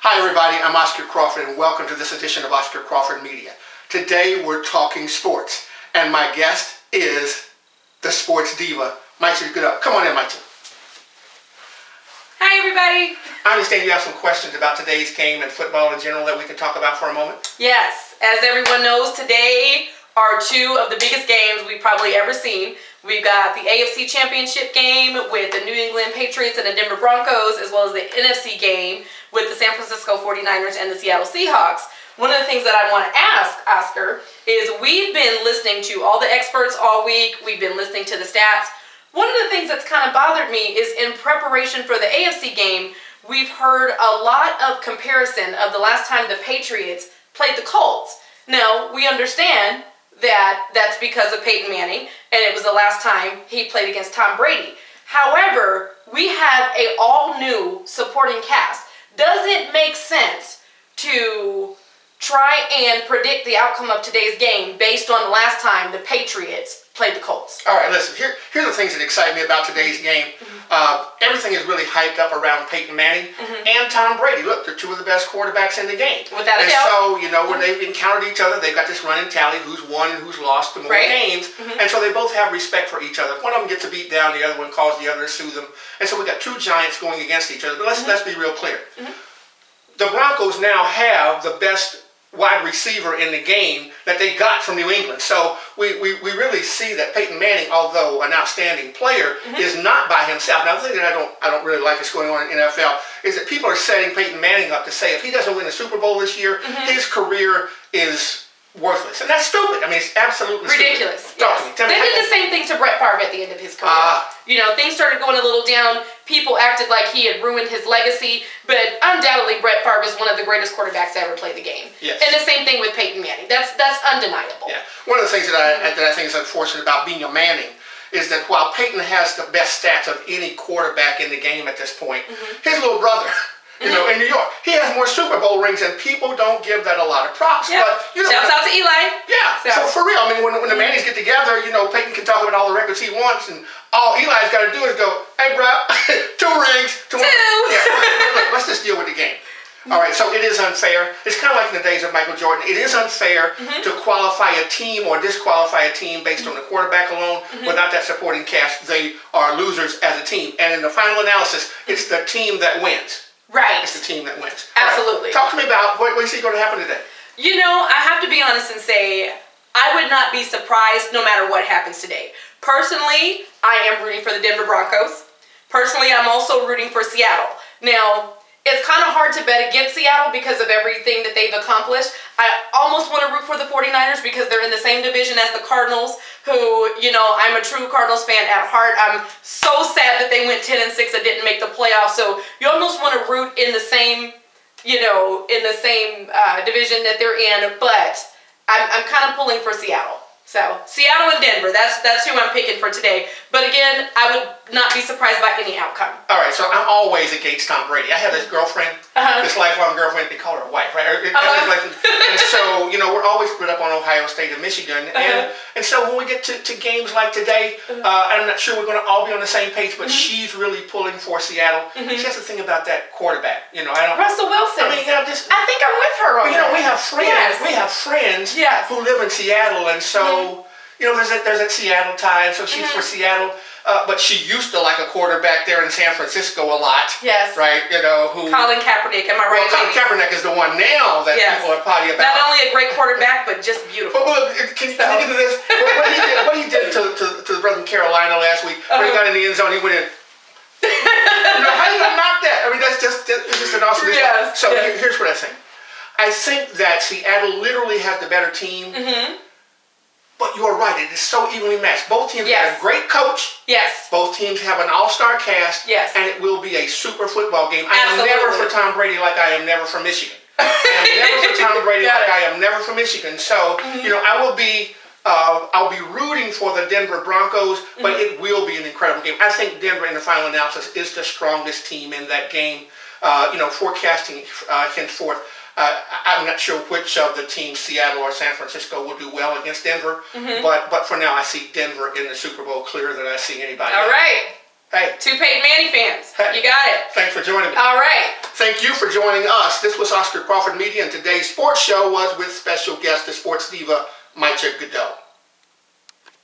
Hi everybody, I'm Oscar Crawford and welcome to this edition of Oscar Crawford Media. Today we're talking sports and my guest is the sports diva, Micha Goudeau. Come on in, Micha. Hi everybody. I understand you have some questions about today's game and football in general that we can talk about for a moment. Yes, as everyone knows, today are two of the biggest games we've probably ever seen. We've got the AFC Championship game with the New England Patriots and the Denver Broncos, as well as the NFC game with the San Francisco 49ers and the Seattle Seahawks. One of the things that I want to ask, Oscar, is we've been listening to all the experts all week. We've been listening to the stats. One of the things that's kind of bothered me is in preparation for the AFC game, we've heard a lot of comparison of the last time the Patriots played the Colts. Now, we understand that that's because of Peyton Manning, and it was the last time he played against Tom Brady. However, we have an all-new supporting cast. Does it make sense to try and predict the outcome of today's game based on the last time the Patriots played the Colts? All right, listen, here are the things that excite me about today's game. Everything is really hyped up around Peyton Manning and Tom Brady. Look, they're two of the best quarterbacks in the game. Without a doubt. And so, you know, when they've encountered each other, they've got this running tally, who's won and who's lost the more games. And so they both have respect for each other. One of them gets a beat down, the other one calls the other to sue them. And so we've got two giants going against each other. But let's be real clear. The Broncos now have the best wide receiver in the game that they got from New England. So we really see that Peyton Manning, although an outstanding player, is not by himself. Now the thing that I don't really like that's going on in the NFL is that people are setting Peyton Manning up to say if he doesn't win a Super Bowl this year, his career is worthless. And that's stupid. I mean, it's absolutely ridiculous. Stupid. Yes. They did the same thing to Brett Favre at the end of his career. You know, things started going a little down. People acted like he had ruined his legacy, but undoubtedly Brett Favre is one of the greatest quarterbacks to ever play the game. Yes. And the same thing with Peyton Manning. That's undeniable. Yeah. One of the things that I think is unfortunate about being a Manning is that while Peyton has the best stats of any quarterback in the game at this point, his little brother, you know, in New York, he has more Super Bowl rings, and people don't give that a lot of props. Yep. But you know, shouts out to Eli. Yeah. So for real, I mean, when the Mannings get together, you know, Peyton can talk about all the records he wants, and all Eli's got to do is go, "Hey, bro, 2 rings, 2." Yeah. Let's just deal with the game. All right, so it is unfair. It's kind of like in the days of Michael Jordan. It is unfair to qualify a team or disqualify a team based on the quarterback alone. Without that supporting cast, they are losers as a team. And in the final analysis, it's the team that wins. Right. It's the team that wins. Absolutely. Right. Talk to me about what you see going to happen today. You know, I have to be honest and say, I would not be surprised no matter what happens today. Personally, I am rooting for the Denver Broncos. Personally, I'm also rooting for Seattle. Now, it's kind of hard to bet against Seattle because of everything that they've accomplished. I almost want to root for the 49ers because they're in the same division as the Cardinals, who, you know, I'm a true Cardinals fan at heart. I'm so sad that they went 10-6 and didn't make the playoffs. So you almost want to root in the same, you know, in the same division that they're in. But I'm kind of pulling for Seattle. So, Seattle and Denver, that's who I'm picking for today. But again, I would not be surprised by any outcome. All right, so I'm always against Tom Brady. I have this girlfriend, this lifelong girlfriend, they call her a wife, right? And so, you know, we're always split up on Ohio State and Michigan. And so when we get to games like today, I'm not sure we're going to all be on the same page, but she's really pulling for Seattle. She has the thing about that quarterback. You know, Russell Wilson. I mean, you know, I think I'm with her on that. You know, we have friends. Yes. We have friends who live in Seattle, and so you know, there's that Seattle tie, and so she's for Seattle. But she used to like a quarterback there in San Francisco a lot. Yes. Right? You know, who... Colin Kaepernick, am I right? Well, Colin Kaepernick is the one now that people are potty about. Not only a great quarterback, but just beautiful. But can you get into this? What he did to the brother in Carolina last week, when he got in the end zone, he went in. You know, how do you knock that? I mean, it's just an awesome display. So here's what I think. I think that Seattle literally has the better team. But you're right, it is so evenly matched. Both teams have a great coach. Yes. Both teams have an all-star cast. Yes. And it will be a super football game. I am never for Tom Brady like I am never for Michigan. I am never for Tom Brady like I am never for Michigan. So, you know, I'll be rooting for the Denver Broncos, but it will be an incredible game. I think Denver, in the final analysis, is the strongest team in that game. You know, forecasting henceforth. I'm not sure which of the teams, Seattle or San Francisco, will do well against Denver. But for now, I see Denver in the Super Bowl clearer than I see anybody else. All right. Hey. 2 Peyton Manning fans. Hey. You got it. Thanks for joining me. All right. Thank you for joining us. This was Oscar Crawford Media, and today's sports show was with special guest, the sports diva, Micha Goudeau.